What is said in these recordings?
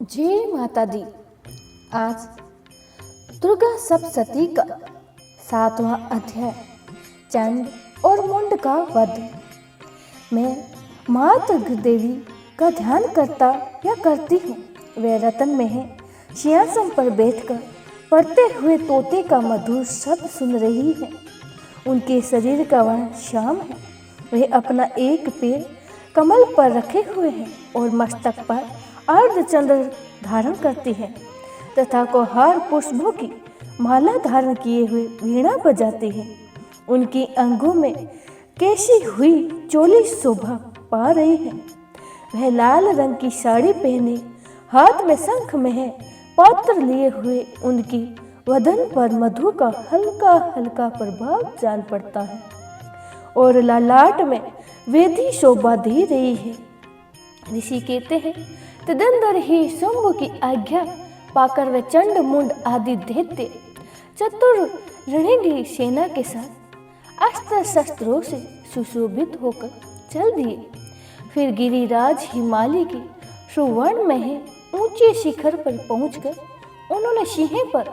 जय माता दी। आज दुर्गा सप्तशती का 7वां अध्याय चंड और मुंड का वध। मैं माँ दुर्गा देवी का ध्यान करता या करती हूँ। वे रतन में है, सिंहासन पर बैठकर पढ़ते हुए तोते का मधुर शब्द सुन रही है। उनके शरीर का वर्ण श्याम है। वे अपना एक पैर कमल पर रखे हुए हैं और मस्तक पर अर्धचंद्र धारण करती है तथा कोहार पुष्पों की माला धारण किए हुए वीणा बजाती है। उनकी अंगों में कैसी हुई चोली शोभा पा रही है। वह लाल रंग की साड़ी पहने हाथ में शंख में है पात्र लिए हुए उनकी वदन पर मधु का हल्का हल्का प्रभाव जान पड़ता है और ललाट में वेदी शोभा दे रही है। ऋषि कहते हैं तदंतर ही शुंभ की आज्ञा पाकर वे चंड मुंड आदि दैत्य चतुर रणिंगी सेना के साथ अस्त्र शस्त्रों से सुशोभित होकर चल दिए। फिर गिरिराज हिमालय के सुवर्ण में है ऊंचे शिखर पर पहुंचकर उन्होंने सिंह पर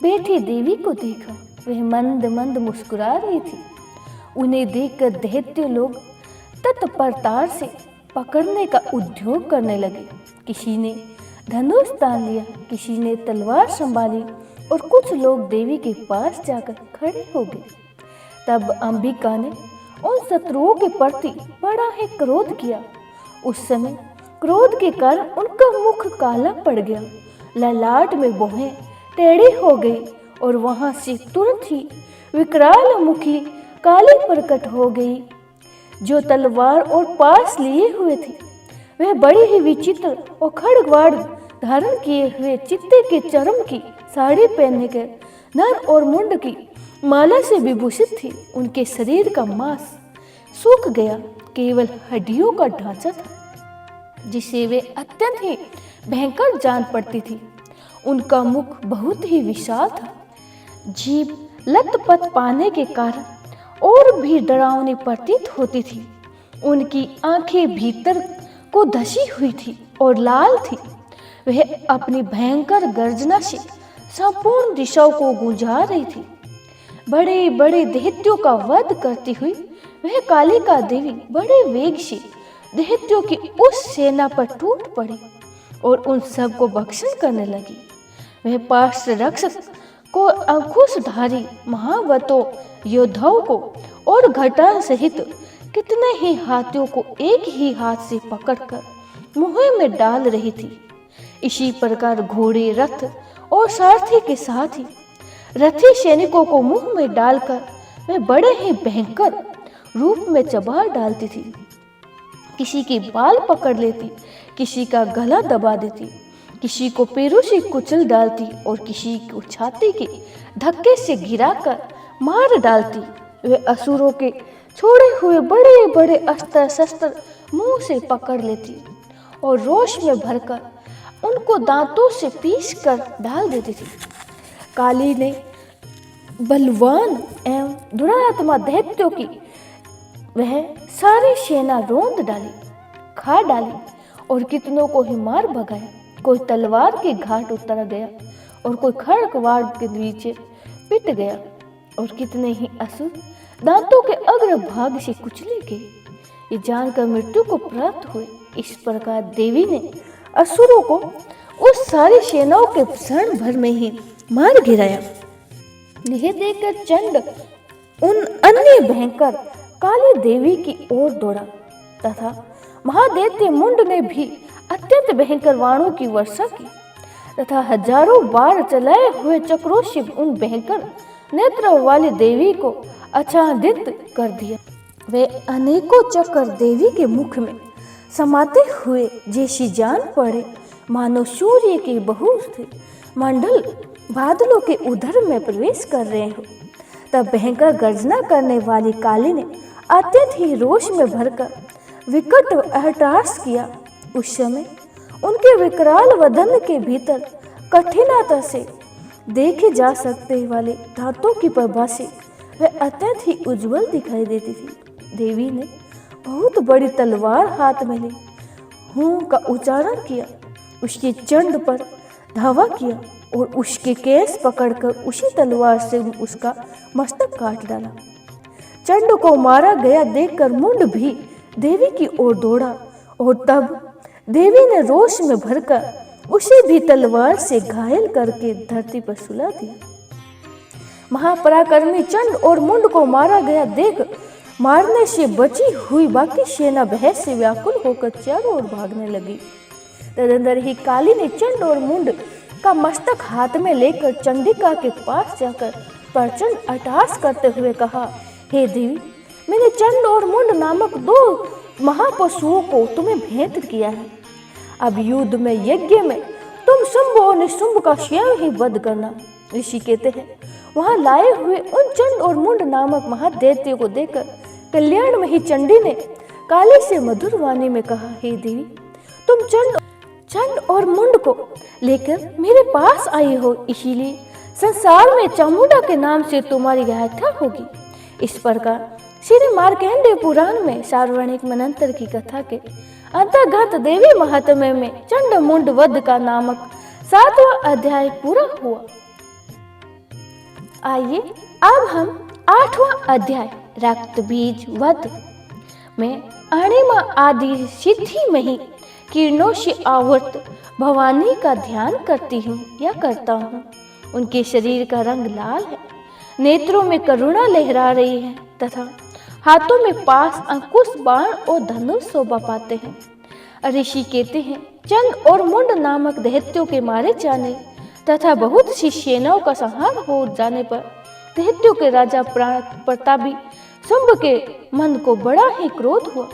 बैठी देवी को देखा। वह मंद मंद मुस्कुरा रही थी। उन्हें देखकर दैत्य लोग तत्परता से पकड़ने का उद्योग करने लगे। किसी ने धनुष तान लिया, किसी ने तलवार संभाली और कुछ लोग देवी के पास जाकर खड़े हो गए। तब अंबिका ने उन शत्रुओं के प्रति बड़ा ही क्रोध किया। उस समय क्रोध के कारण उनका मुख काला पड़ गया, ललाट में भौहें टेढ़ी हो गई और वहां से तुरंत ही विकराल मुखी काली प्रकट हो गई। जो तलवार और पास लिए हुए थी वह बड़ी ही विचित्र और खड़गवाड़ धारण किए हुए चित्ते के चरम की साड़ी पहनने के नर और मुंड की माला से विभूषित थी। उनके शरीर का मांस सूख गया, केवल हड्डियों का ढांचा था जिसे वे अत्यंत ही भयंकर जान पड़ती थी। उनका मुख बहुत ही विशाल था। जीभ लत-पत पाने के कारण और भी डरावनी प्रतीत होती थी। उनकी आंखें भीतर को धसी हुई थी और लाल थी। वह अपनी भयंकर गर्जना से संपूर्ण दिशाओं को गुंजा रही थी। बड़े बड़े दैत्यों का वध करती हुई वह कालिका देवी बड़े वेग से दैत्यों की उस सेना पर टूट पड़ी और उन सब को भक्षण करने लगी। वह पार्श्व राक्षस को अंकुशधारी महावतों योद्धाओं को और घटा सहित कितने ही हाथियों को एक ही हाथ से पकड़कर मुंह में डाल रही थी। इसी प्रकार घोड़े, रथ और सारथी के साथ ही रथी सैनिकों को मुंह में डालकर वह बड़े ही भयंकर रूप में चबा डालती थी। किसी के बाल पकड़ लेती, किसी का गला दबा देती, किसी को पैरों से कुचल डालती और किसी को छाती के धक्के से गिराकर मार डालती। वे असुरों के छोड़े हुए बड़े बड़े अस्त्र शस्त्र मुंह से पकड़ लेती और रोष में भरकर उनको दांतों से पीस कर डाल देती थी। काली ने बलवान एवं दुरात्मा दैत्यों की वह सारी सेना रोंद डाली, खा डाली और कितनों को ही मार भगाया। कोई तलवार के घाट उतर गया और कोई खड़गवाड़ के नीचे पिट गया और कितने ही असुर दांतों के अग्र भाग से कुचले गए। ये जानकर मृत्यु को प्राप्त हुए। इस प्रकार देवी ने असुरों को उस सारी सेनाओं के क्षण भर में ही मार गिराया। यह देखकर चंड उन अन्य भयंकर काली देवी की ओर दौड़ा तथा महादैत्य मुंड ने भी अत्यंत भयंकर बाणों की वर्षा की तथा हजारों बार चलाए हुए चक्रों से उन भयंकर नेत्रों वाली देवी को आच्छादित कर दिया। वे अनेकों चक्र देवी के मुख में समाते हुए जैसी जान पड़े मानो सूर्य के बहुत मंडल बादलों के उधर में प्रवेश कर रहे हो। तब भयंकर गर्जना करने वाली काली ने अत्यंत ही रोष में भरकर विकट अट्टहास किया। उस समय उनके विकराल वदन के भीतर कठिनता से देखे जा सकते वाले दांतों की प्रभा से वह अत्यंत ही उज्जवल दिखाई देती थी। देवी ने बहुत बड़ी तलवार हाथ में ली, हूं का उच्चारण किया उसके चंड पर धावा किया और उसके केस पकड़कर उसी तलवार से उसका मस्तक काट डाला। चंड को मारा गया देखकर मुंड भी देवी की ओर दौड़ा और तब देवी ने रोष में भरकर उसे भी तलवार से घायल करके धरती पर सुला दिया। महापराक्रमी चंड और मुंड को मारा गया देख मारने से बची हुई बाकी सेना बहस से व्याकुल होकर चारों ओर भागने लगी। तदंतर ही काली ने चंड और मुंड का मस्तक हाथ में लेकर चंडिका के पास जाकर प्रचंड अट्टहास करते हुए कहा, हे देवी, मैंने चंड और मुंड नामक 2 महापशुओं को तुम्हें भेंट किया है। अब युद्ध में यज्ञ में तुम शुंभ और निशुंभ का स्वयं ही वध करना। ऋषि कहते हैं, वहां लाए हुए उन चंड और मुंड नामक महादैत्यों को देखकर कल्याण में ही चंडी ने काली से मधुर वाणी में कहा, हे देवी, तुम चंड और मुंड को लेकर मेरे पास आई हो, इसीलिए संसार में चामुंडा के नाम से तुम्हारी व्याख्या होगी। इस प्रकार श्री मार्कंडेय पुराण में सार्वजनिक मनंतर की कथा के अंतर्गत देवी महात्म्य में चंड मुंड वध का नामक 7वां अध्याय पूरा हुआ। आइए अब हम 8वां अध्याय रक्त बीज वध में अणिमा आदि सिद्धि में ही किरणों से आवृत भवानी का ध्यान करती हूँ या करता हूँ। उनके शरीर का रंग लाल है, नेत्रों में करुणा लहरा रही है तथा हाथों में पास, अंकुश, बाण और धनुष शोभा पाते हैं। ऋषि कहते हैं, चंड और मुंड नामक दैत्यों के मारे जाने तथा बहुत सी सेनाओं का संहार हो जाने पर दैत्यों के राजा प्रतापी शुंभ के मन को बड़ा ही क्रोध हुआ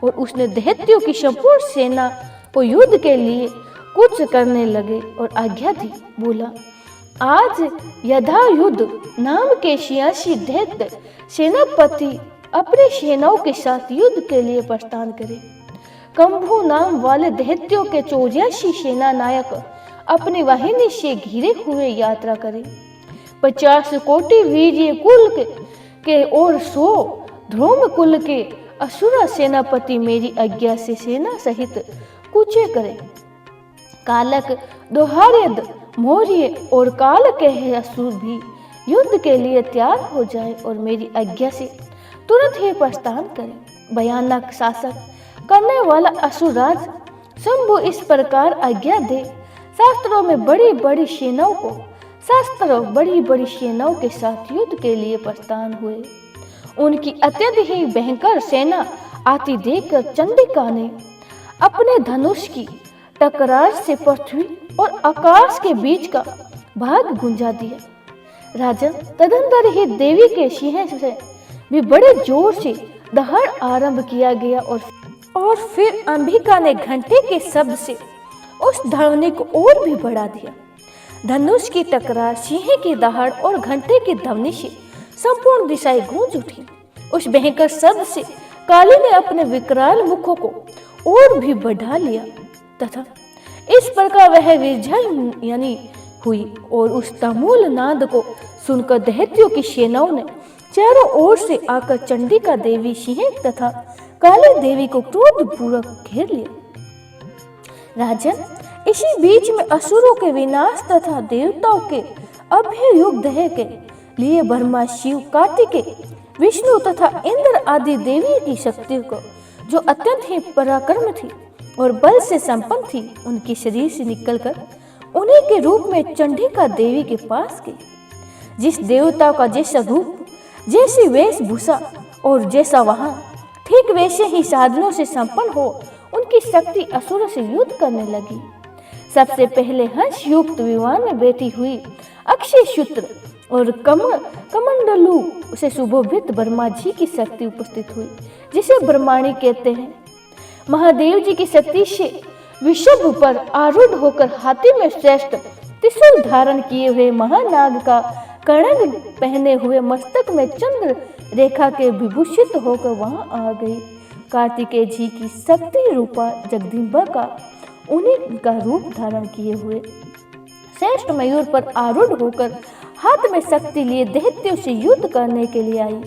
और उसने दैत्यों की संपूर्ण सेना को युद्ध के लिए कूच करने लगे और आज्ञा दी। बोला, आज यथा युद्ध नाम के 86 दैत्य सेनापति अपने सेनाओं के साथ युद्ध के लिए प्रस्थान करे। कंभू नाम वाले दैत्यों के 84 सेना नायक अपनी वाहिनी से घिरे हुए यात्रा करे। 50 कोटि वीर्य कुल के और 100 ध्रुव कुल के असुर सेनापति मेरी आज्ञा से सेना सहित कूचे करे। कालक, दोहार्यद, मौर्य और काल के असुर भी युद्ध के लिए तैयार हो जाए और मेरी आज्ञा से तुरंत ही प्रस्थान करे। भयानक शासक करने वाला असुरराज शंभु इस प्रकार आज्ञा दे। शास्त्रों में बड़ी बड़ी सेनाओं के साथ युद्ध के लिए प्रस्थान हुए। उनकी अत्यंत ही भयंकर सेना आती देखकर चंडिका ने अपने धनुष की टकरार से पृथ्वी और आकाश के बीच का भाग गुंजा दिया। राजन, तदंतर ही देवी के सिंह से भी बड़े जोर से दहाड़ आरंभ किया गया और फिर अंबिका ने घंटे के शब्द से उस ध्वनि को और भी बढ़ा दिया। धनुष की टकरार, सिंह की दहाड़ और घंटे की ध्वनि से संपूर्ण दिशाएं गूंज उठी। उस भयंकर शब्द से काली ने अपने विकराल मुखों को और भी बढ़ा लिया तथा इस प्रकार वह विजय यानी हुई और उस तमूल नाद को सुनकर दैत्यों की सेनाओं ने चारों ओर से आकर चंडिका देवी, सिंह तथा काली देवी को क्रोधपूर्वक घेर लिया। राजन, इसी बीच में असुरों के विनाश तथा देवताओं के अभय युग के लिए ब्रह्मा, शिव, कार्तिकेय, विष्णु तथा इंद्र आदि देवी की शक्तियों को, जो अत्यंत ही पराक्रम थी और बल से संपन्न थी, उनके शरीर से निकलकर उन्हीं के रूप में चंडिका देवी के पास गई। जिस देवता का जैसा रूप, जैसी वेशभूषा और जैसा वहां, ठीक वैसे ही साधनों से संपन्न हो उनकी शक्ति असुरों से युद्ध करने लगी। सबसे पहले हंस युक्त विमान में बैठी हुई अक्षय सूत्र और कमंडलू से सुशोभित ब्रह्मा जी की शक्ति उपस्थित हुई, जिसे ब्रह्माणी कहते हैं। महादेव जी की शक्ति से विषभ पर आरूढ़ होकर हाथी में श्रेष्ठ त्रिशूल धारण किए हुए महानाग का कड़ंग पहने हुए मस्तक में चंद्र रेखा के विभूषित होकर वहां आ गई। कार्तिकेय जी की शक्ति रूपा जगदम्बा का उन्हीं का रूप धारण किए हुए श्रेष्ठ मयूर पर आरूढ़ होकर हाथ में शक्ति लिए दैत्यों से युद्ध करने के लिए आई।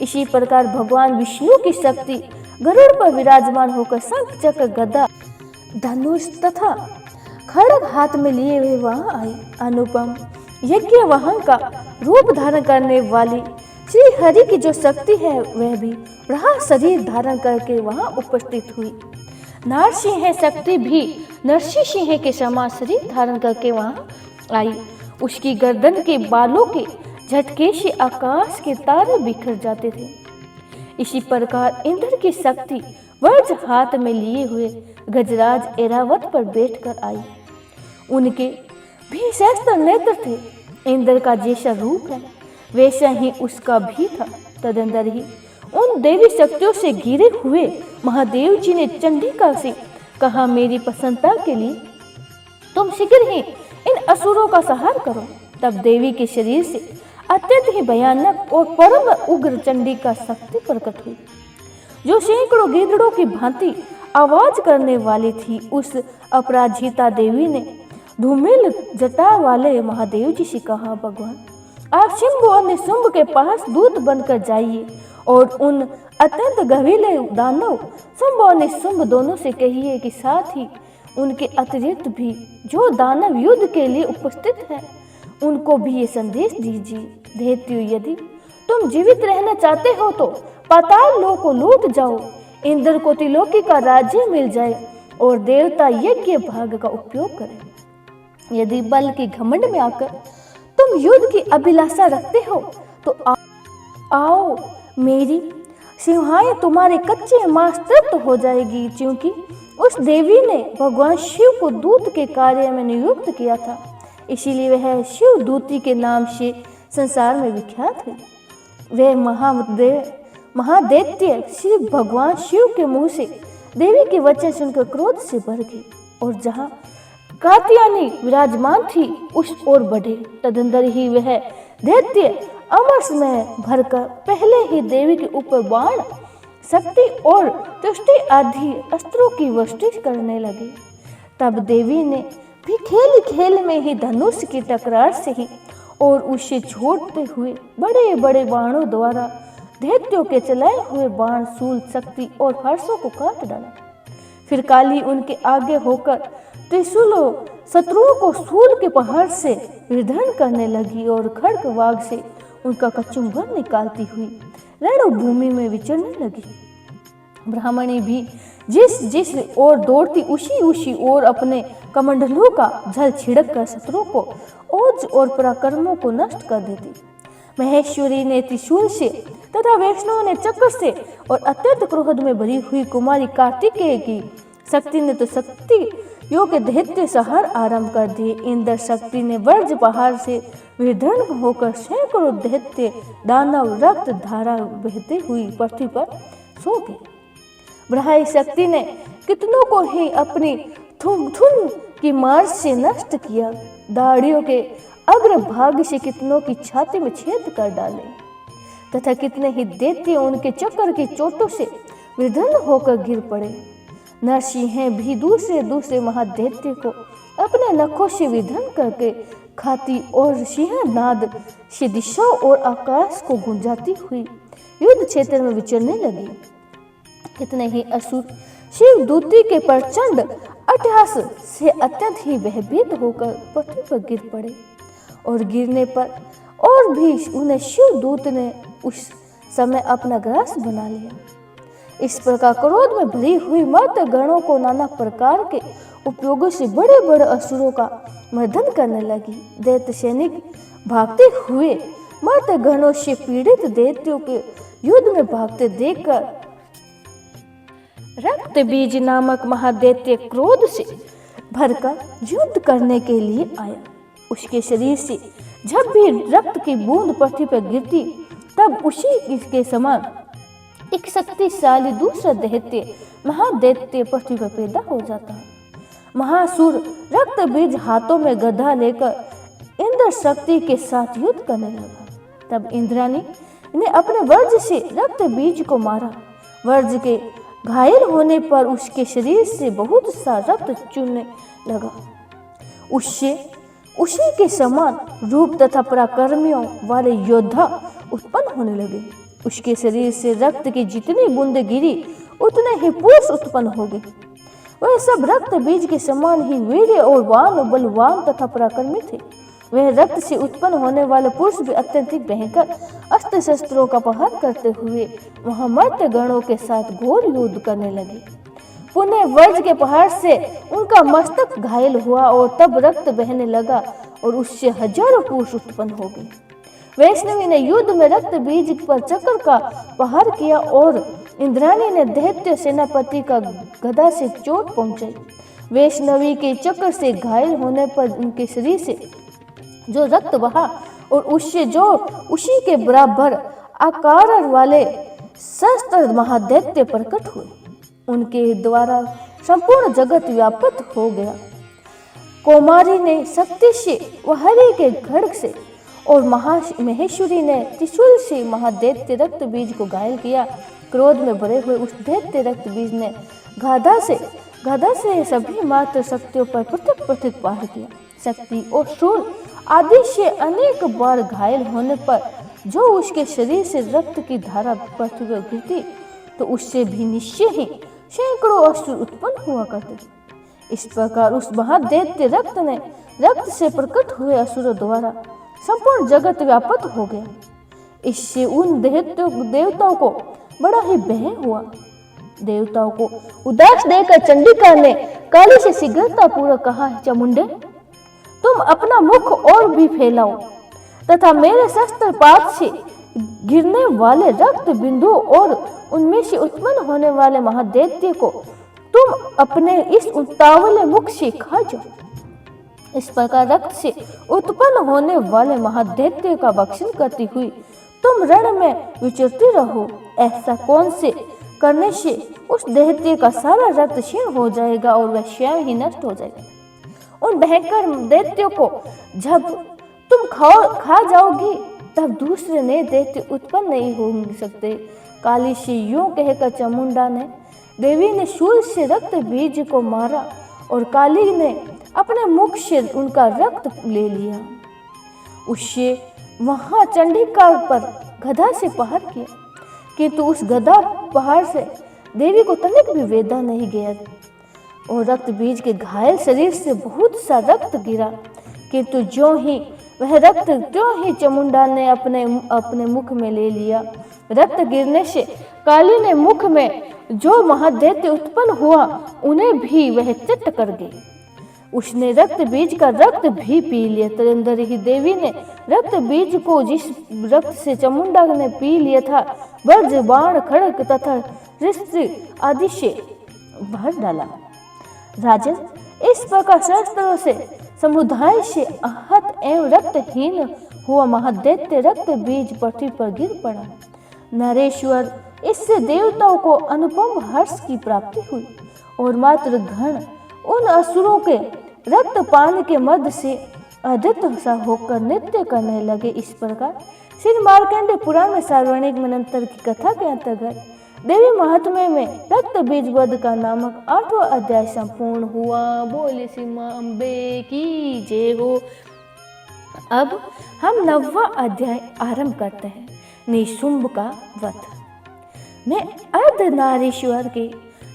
इसी प्रकार भगवान विष्णु की शक्ति गरुड़ पर विराजमान होकर शंख, चक्र, गदा, धनुष तथा खड़ग हाथ में लिए हुए वहां आई। अनुपम यज्ञ वाहन का रूप धारण करने वाली श्री हरि की जो शक्ति है वह भी रहा शरीर धारण करके वहां उपस्थित हुई। नारसिंह शक्ति भी नरसिंह सिंह के समान शरीर धारण करके वहां आई। उसकी गर्दन के बालों के झटके से आकाश के तारे बिखर जाते थे। इसी प्रकार इंद्र की शक्ति वज्र हाथ में लिए हुए गजराज ऐरावत पर बैठकर आई। उनके भी सहस्त्र नेत्र थे। इंद्र का जैसा रूप है वैसा ही उसका भी था। तदंतर ही उन देवी शक्तियों से घिरे हुए महादेव जी ने चंडिका से कहा, मेरी प्रसन्नता के लिए तुम शीघ्र ही इन असुरों का संहार करो। तब देवी के शरीर से अत्यंत ही भयानक और परम उग्र चंडिका शक्ति प्रकट हुई, जो सैकड़ों गिद्धड़ों की भांति आवाज करने वाली थी। उस अपराजिता देवी ने धूमिल जटा वाले महादेव जी से कहा, भगवान आप शुंभ और निशुंभ के पास दूत बनकर जाइए और उन अत्यंत गहरीले दानव शुंभ और निशुंभ दोनों से कहिए कि साथ ही उनके अतिरिक्त भी जो दानव युद्ध के लिए उपस्थित हैं उनको भी ये संदेश दीजिए। दैत्यो, यदि तुम जीवित रहना चाहते हो तो पाताल लोक को लूट जाओ, इंद्र को त्रिलोकी का राज्य मिल जाए और देवता यज्ञ भाग का उपयोग करें। यदि बल के घमंड में आकर तुम युद्ध की अभिलाषा रखते हो तो आओ, मेरी सिंहाएं तुम्हारे कच्चे मांस तृप्त हो जाएगी। क्योंकि उस देवी ने भगवान शिव को दूत के कार्य में नियुक्त किया था, इसीलिए वह शिव दूती के नाम से संसार में विख्यात है। वह महादैत्य श्री भगवान शिव के मुंह से देवी के वचन सुनकर क्रोध से भर गई और जहाँ कात्यायनी विराजमान थी उस ओर बढ़े। तदंतर ही वह दैत्य अमरस में भरकर पहले ही देवी के ऊपर बाण, शक्ति और तुष्टि आदि अस्त्रों की वृष्टि करने लगे। तब देवी ने भी खेल खेल में ही धनुष की टकरार से ही और उसे छोड़ते हुए बड़े बड़े बाणों द्वारा दैत्यों के चलाए हुए बाण, शूल, शक्ति और हर्षों को काट डाला। फिर काली उनके आगे होकर त्रिशूलों शत्रुओं को शूल के पहाड़ से विधर्ण करने लगी और खड्ग वाग से उनका कचुम्बन निकालती हुई रणभूमि में विचरने लगी। ब्राह्मणी भी जिस जिस ओर दौड़ती उसी ओर अपने कमंडलों का जल छिड़क कर शत्रुओं को ओज और पराक्रमों को नष्ट कर देती। महेश्वरी ने त्रिशूल से तथा वैष्णव ने चक्र से और अत्यंत क्रोध में भरी हुई कुमारी कार्तिकेय की शक्ति ने तो शक्ति योग के दैत्य संहार आरंभ कर दिए। इंद्र शक्ति ने वज्र पहाड़ से विदीर्ण होकर सैकड़ों दैत्य दानव रक्त धारा बहती हुई पृथ्वी पर सो गए। ब्रह्माई शक्ति ने कितनों को ही अपनी थुम की मार से नष्ट किया। दाढ़ियों के अग्रभाग से कितनों की छाती में छेद कर डाले तथा कितने ही दैत्य उनके चक्कर की चोटों से विदीर्ण होकर गिर पड़े। नरसिंह भी दूसरे महादैत्य को अपने नखों से विदीर्ण करके खाती और सिंहनाद से दिशा और आकाश को गुंजाती हुई युद्ध क्षेत्र में विचरने लगी। कितने ही असुर शिव दूती के प्रचंड अट्टहास से अत्यंत ही भयभीत होकर पृथ्वी पर गिर पड़े और गिरने पर और भी उन्हें शिव दूत ने उस समय अपना ग्रास बना लिया। इस प्रकार क्रोध में भरी हुई मर्द गणों को नाना प्रकार के उपयोगों से बड़े बड़े असुरों का मर्दन करने लगी। दैत्य सैनिक भागते हुए मर्द गणों से पीड़ित दैत्यों के युद्ध में भागते देखकर रक्त बीज नामक महादैत्य क्रोध से भरकर युद्ध करने के लिए आया। उसके शरीर से जब भी रक्त की बूंद पृथ्वी पर गिरती तब उसी के समान एक शक्तिशाली दूसरा दैत्य महादैत्य पृथ्वी पर पैदा हो जाता। महासुर रक्त बीज हाथों में गदा लेकर इंद्र शक्ति के साथ युद्ध करने लगा। तब इंद्राणी ने अपने वज्र से रक्त बीज को मारा। वज्र के घायल होने पर उसके शरीर से बहुत सा रक्त चूने लगा। उससे उसी के समान रूप तथा पराक्रमियों वाले योद्धा उत्पन्न होने लगे। उसके शरीर से रक्त की जितनी बूंदें गिरी उतने ही पुरुष उत्पन्न हो गए। वह सब रक्त बीज के समान ही वीर और वान बलवान तथा पराक्रमी थे। वह रक्त से उत्पन्न होने वाले पुरुष भी अत्यधिक भयंकर अस्त्र शस्त्रों का प्रहार करते हुए वहां मर्त्य गणों के साथ घोर युद्ध करने लगे। पुनः वज्र के प्रहार से उनका मस्तक घायल हुआ और तब रक्त बहने लगा और उससे हजारों पुरुष उत्पन्न हो गए। वैष्णवी ने युद्ध में रक्त बीज पर चक्र का प्रहार किया और इंद्राणी ने दैत्य सेनापति का गदा से चोट पहुंचाई। वैष्णवी के चक्र से घायल होने पर उनके शरीर से जो रक्त बहा और उससे जो उसी के बराबर आकार वाले सहस्त्र महादैत्य प्रकट हुए, उनके द्वारा संपूर्ण जगत व्याप्त हो गया। कौमारी ने शक्ति से व हरि के खड्ग से और महेश्वरी ने त्रिशूल से महादैत्य रक्त बीज को घायल किया। क्रोध में भरे हुए उस दैत्य रक्त बीज ने गदा से सभी मात्र शक्तियों पर पृथक पृथक प्रहार किया। शक्ति और शूल आदि से अनेक बार घायल होने पर जो उसके शरीर से रक्त की धारा पृथ्वी पर गिरती तो उससे भी निश्चय ही सैकड़ों असुर उत्पन्न हुआ करते थे। इस प्रकार उस महादैत्य रक्त से प्रकट हुए असुरों द्वारा संपूर्ण जगत व्याप्त हो गया। इससे उन देवताओं को बड़ा ही भय हुआ। देवताओं को उदास देकर चंडिका ने काली से शीघ्रता पूर्वक कहा, चामुंडे तुम अपना मुख और भी फैलाओ तथा मेरे शस्त्र पात से गिरने वाले रक्त बिंदु और उनमें से उत्पन्न होने वाले महादैत्य को तुम अपने इस उतावले मुख से खा जाओ। इस प्रकार रक्त से उत्पन्न होने वाले महादैत्य का भक्षण करती हुई तुम रण में विचरती रहो। ऐसा कौन से करने से उस दैत्य का सारा रक्त क्षीण हो जाएगा और वह स्वयं ही नष्ट हो जाएगा। उन भयंकर दैत्यों को जब तुम खा जाओगी तब दूसरे नए दैत्य उत्पन्न नहीं हो सकते। काली से यूं कहकर चामुंडा ने देवी ने शूल से रक्त बीज को मारा और काली ने अपने मुख से उनका रक्त ले लिया। उससे वहां चंडिका पर गदा से प्रहार किया, किंतु उस गदा प्रहार से देवी को तनिक भी वेदना नहीं गया और रक्त बीज के घायल शरीर से बहुत सा रक्त गिरा। किंतु जो ही वह रक्त त्यों ही चामुंडा ने अपने मुख में ले लिया। रक्त गिरने से काली ने मुख में जो महादैत्य उत्पन्न हुआ उन्हें भी वह चट कर गई। उसने रक्त बीज का रक्त भी पी लिया। तदंतर ही देवी ने रक्त बीज को जिस रक्त से चामुंडा ने पी लिया था वज्र बाण खड्ग तथा रिष्ट आदि से भर डाला। राजन, इस प्रकार शस्त्रों से समुदाय से आहत एवं रक्तहीन हुआ महादैत्य रक्त बीज पृथ्वी पर गिर पड़ा। नरेश्वर, इससे देवताओं को अनुपम हर्ष की प्राप्ति हुई और मात्र घण उन असुरों के रक्तपान के मध्य से अद्भुत सा होकर नृत्य करने लगे। इस प्रकार श्री मार्कंडेय पुराण में सार्वजनिक मनंतर की कथा के अंतर्गत देवी महात्म्य में रक्त बीज वध का नामक 8वां अध्याय संपूर्ण हुआ। बोले श्री मां अम्बे की जय हो। अब हम 9वां अध्याय आरंभ करते हैं, निशुंभ का वध। मैं अर्धनारीश्वर के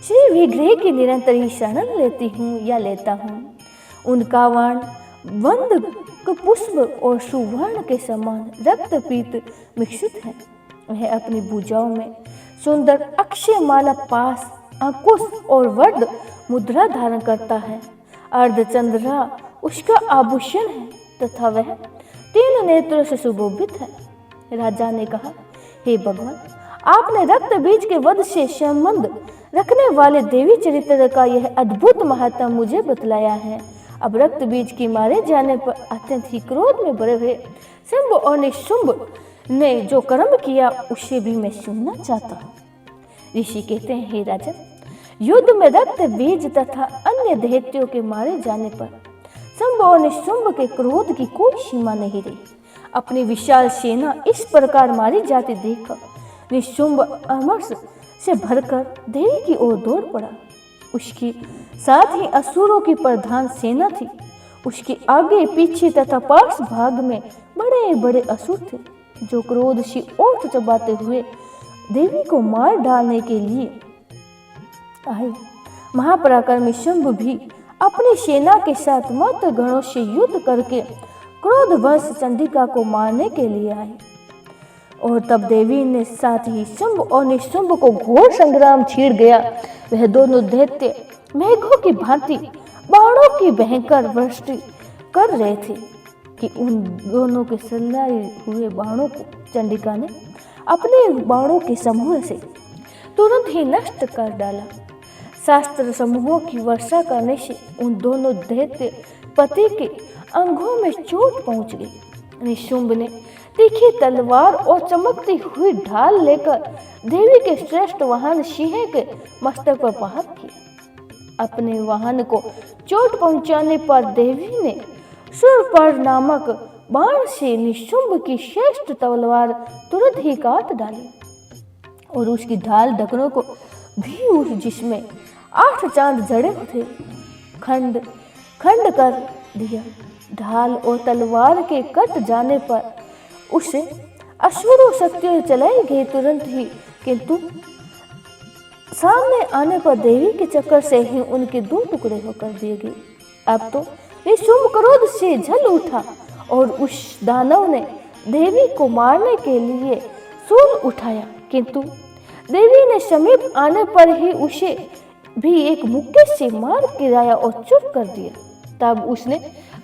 श्री विग्रह की निरंतर ही शरण लेती हूँ या लेता हूँ। उनका वर्ण वंद पुष्प और सुवर्ण के समान रक्तपीत मिश्रित है। वह अपनी भुजाओं में सुंदर अक्षय माला, पास, अंकुश और वर्ण मुद्रा धारण करता है। अर्धचंद्रा उसका आभूषण है तथा वह 3 नेत्रों से सुशोभित है। राजा ने कहा, हे भगवान, आपने रक्त बीज के वध से संबंध रखने वाले देवी चरित्र का यह अद्भुत महात्मा मुझे बतलाया है। अब रक्त बीज के मारे जाने पर अत्यंत ही क्रोध में भरे हुए शुंभ और निशुंभ ने जो कर्म किया उसे भी मैं सुनना चाहता हूँ। ऋषि कहते हैं, हे राजन, युद्ध में रक्त बीज तथा अन्य दैत्यों के मारे जाने पर शुंभ और निशुंभ के क्रोध की कोई सीमा नहीं रही। अपनी विशाल सेना इस प्रकार मारी जाती देख निशुंभ अमर्ष से भरकर देवी की ओर दौड़ पड़ा। उसके साथ ही असुरों की प्रधान सेना थी। उसके आगे पीछे तथा पार्श्व भाग में बड़े बड़े असुर थे जो क्रोध से ओठ चबाते हुए देवी को मार डालने के लिए आए। महापराक्रमी शुंभ भी अपनी सेना के साथ मत गणों से युद्ध करके क्रोधवश चंडिका को मारने के लिए आए। और तब देवी ने साथ ही शुंभ और निशुंभ को घोर संग्राम छिड़ गया। वह दोनों दैत्य मेघों की भांति बाणों की भयंकर वृष्टि कर रहे थे कि उन दोनों के सल्लाए हुए बाणों को चंडिका ने अपने बाणों के समूह से तुरंत ही नष्ट कर डाला। शास्त्र समूहों की वर्षा करने से उन दोनों दैत्य पति के अंगों में चोट पहुंच गई। निशुंभ ने तीखी तलवार और चमकती हुई ढाल लेकर देवी के श्रेष्ठ वाहन सिंह के मस्तक पर प्रहार किया। अपने वाहन को चोट पहुंचाने पर देवी ने सुरपर नामक बाण से निशुंभ की श्रेष्ठ तलवार तुरंत ही काट डाली और उसकी ढाल ढकनों को भी उस जिसमें 8 चांद जड़े थे खंड खंड कर दिया। ढाल और तलवार के कट जाने पर उसे अश्वरों शक्तियां चलाई गई तुरंत ही, किंतु सामने आने पर देवी के चक्कर से ही उनके 2 टुकड़े होकर दिए गए। अब तो निशुंभ क्रोध से जल उठा और उस दानव ने देवी को मारने के लिए सूल उठाया, किंतु देवी ने समीप आने पर ही उसे भी एक मुक्के से मार गिराया और चुप कर दिया। तब उसने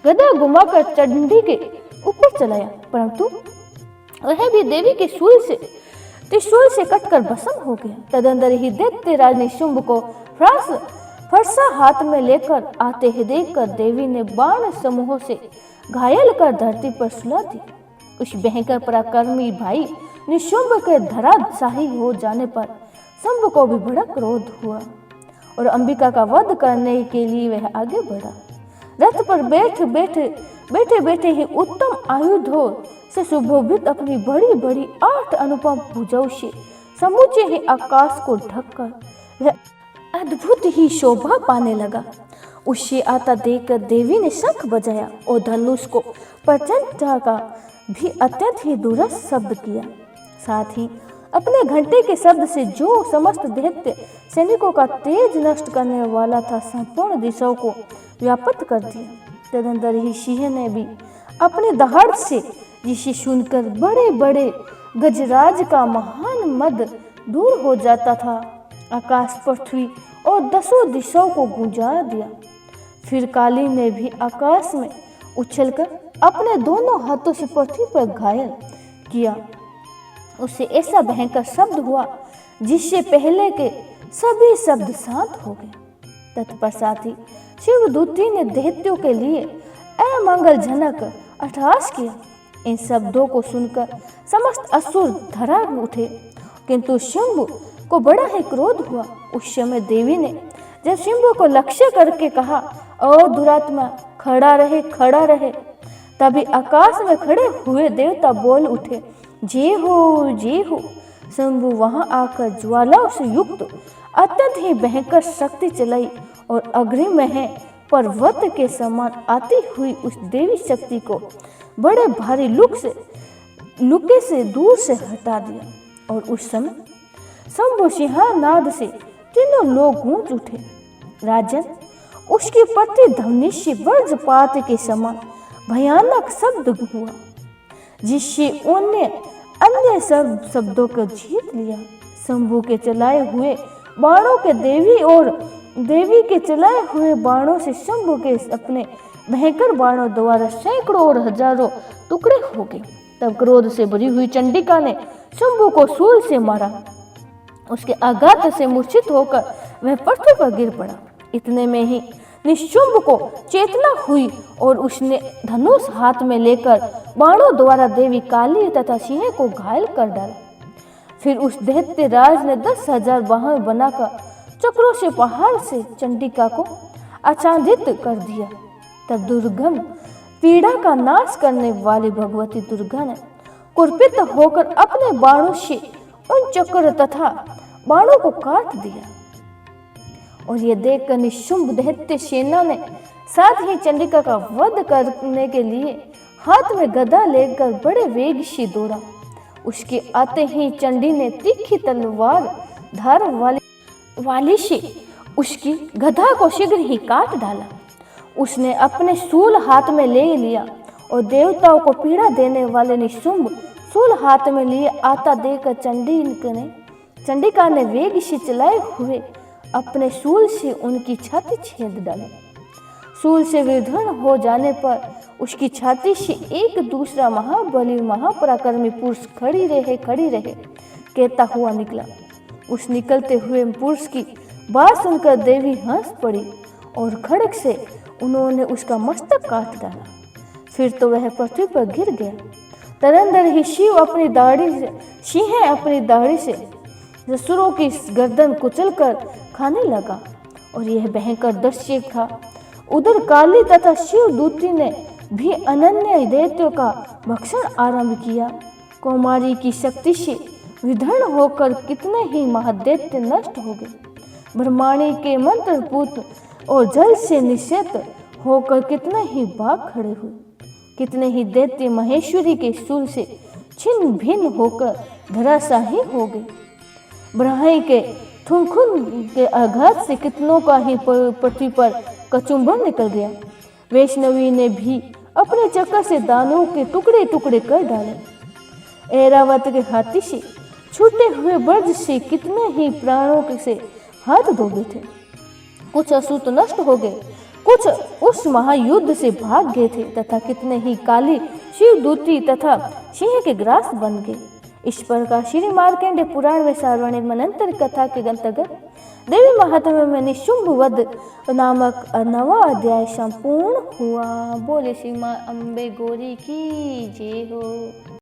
गदा घुमाकर चंडी के ऊपर चलाया, परंतु वह भी देवी के त्रिशूल से कटकर भस्म हो गया। तदंतर ही दैत्यराज निशुंभ को फरसा हाथ में लेकर आते ही देखकर देवी ने बाण समूहों से घायल कर धरती पर सुला दी। उस भयंकर पराक्रमी भाई निशुंभ के धराशायी हो जाने पर शुंभ को भी बड़ा क्रोध हुआ और अंबिका का वध करने के लिए वह आगे बढ़ा। रथ पर बैठे ही उत्तम आयुधों से सुशोभित अपनी बड़ी बड़ी 8 अनुपम भुजाओं से समूचे ही आकाश को ढककर वह अद्भुत ही शोभा पाने लगा। उसे आता देखकर देवी ने शंख बजाया और धनुष को प्रचंडता का भी अत्यंत ही दूरस्थ शब्द किया। साथ ही अपने घंटे के शब्द से जो समस्त दैत्य सैनिकों का तेज नष्ट करने वाला था संपूर्ण दिशाओं को व्याप्त कर दिया। तदंतर ही सिंह ने भी अपने दहाड़ से, जिसे सुनकर बड़े बड़े गजराज का महान मद दूर हो जाता था, आकाश पृथ्वी और 10 दिशाओं को गुंजा दिया। फिर काली ने भी आकाश में उछलकर अपने दोनों हाथों से पृथ्वी पर घायल किया। उससे ऐसा भयंकर शब्द हुआ जिससे पहले के सभी शब्द शांत हो गए। तत्पश्चात ही शिवदूती ने दैत्यों के लिए अमंगलजनक अट्टहास किया। इन शब्दों को सुनकर समस्त असुर धरा उठे, किंतु शुंभ को बड़ा ही क्रोध हुआ। उस समय देवी ने जब शुंभ को लक्ष्य करके कहा, ओ दुरात्मा, खड़ा रहे, तभी आकाश में खड़े हुए देवता बोल उठे, जय हो। शुंभ वहां आकर ज्वालाओं से युक्त अत्यंत ही भयंकर शक्ति चलाई और अग्नि में पर्वत के समान आती हुई उस देवी शक्ति को बड़े भारी लुके से दूर से हटा दिया। और उस समय शंभु सिंहनाद से तीनों लोग गूंज उठे। राजन, उसकी प्रतिध्वनि से वज्रपात के समान भयानक शब्द हुआ, जिससे अन्य सब शब्दों को जीत लिया। शंभु के चलाए हुए बाणों के देवी के चलाए हुए बाणों से शंभु के अपने भयंकर बाणों द्वारा सैकड़ों और हजारों टुकड़े हो गए। तब क्रोध से भरी हुई चंडिका ने शंभु को शूल से मारा। उसके आघात से मूर्छित होकर वह पृथ्वी पर गिर पड़ा। इतने में ही निशुंभ को चेतना हुई और उसने धनुष हाथ में लेकर बाणों द्वारा देवी काली तथा सिंह को घायल कर डाला। फिर उस दैत्य राज ने 10,000 बाण बनाकर चक्रों से पहाड़ से चंडिका को आच्छादित कर दिया। तब दुर्गम पीड़ा का नाश करने वाली भगवती दुर्गा ने कुपित होकर अपने बाणों से उन चक्र तथा बाणों को काट दिया। और ये देखकर निशुंभ दैत्य सेना ने साथ ही चंडिका का वध करने के लिए हाथ में गदा लेकर बड़े वेग से दौड़ा। उसके आते ही चंडी ने तीखी तलवार धार वाली से उसकी गधा को शीघ्र ही काट डाला। उसने अपने शूल हाथ में ले लिया और देवताओं को पीड़ा देने वाले निशुंभ शूल हाथ में लिए आता देखकर चंडिका ने वेग से चलाए हुए अपने शूल से उनकी छाती छेद डाली। शूल से विधर्ण हो जाने पर उसकी छाती से एक दूसरा महाबली महापराक्रमी पुरुष खड़ी रहे कहता हुआ निकला। उस निकलते हुए पुरुष की बात सुनकर देवी हंस पड़ी और खड़ग से उन्होंने उसका मस्तक काट डाला। फिर तो वह पृथ्वी पर गिर गया। तदंतर ही सिंह अपनी दाढ़ी से असुरों की गर्दन कुचलकर खाने लगा और यह भयंकर दृश्य था। उधर काली तथा शिव दूती ने भी अनन्य दैत्यों का भक्षण आरंभ किया। कौमारी की शक्ति से विधर्ण होकर कितने ही महादैत्य नष्ट हो गए। ब्रह्माणी के मंत्रपूत और जल से निषेध होकर कितने ही बाघ खड़े हुए। कितने ही दैत्य महेश्वरी के शूल से छिन्न भिन्न होकर धराशाही हो गए। ब्रह्माणी के थुनखुन के आघात से कितनों का ही पृथ्वी पर कचुम्बन निकल गया। वैष्णवी ने भी अपने चक्कर से दानवों के टुकड़े टुकड़े कर डाले। ऐरावत के हाथी से छूटे हुए वज्र से कितने ही प्राणों से हाथ धो गए थे। कुछ असुर तो नष्ट हो गए, कुछ उस महायुद्ध से भाग गए थे तथा कितने ही काली शिवदूती तथा सिंह के ग्रास बन गए। इस प्रकार श्री मार्कंडेय पुराण में सार्वणिक मनंतर कथा के अंतर्गत देवी महात्म्य में निशुंभ वध नामक 9वां अध्याय संपूर्ण हुआ। बोले श्री मां अम्बे गौरी की जय हो।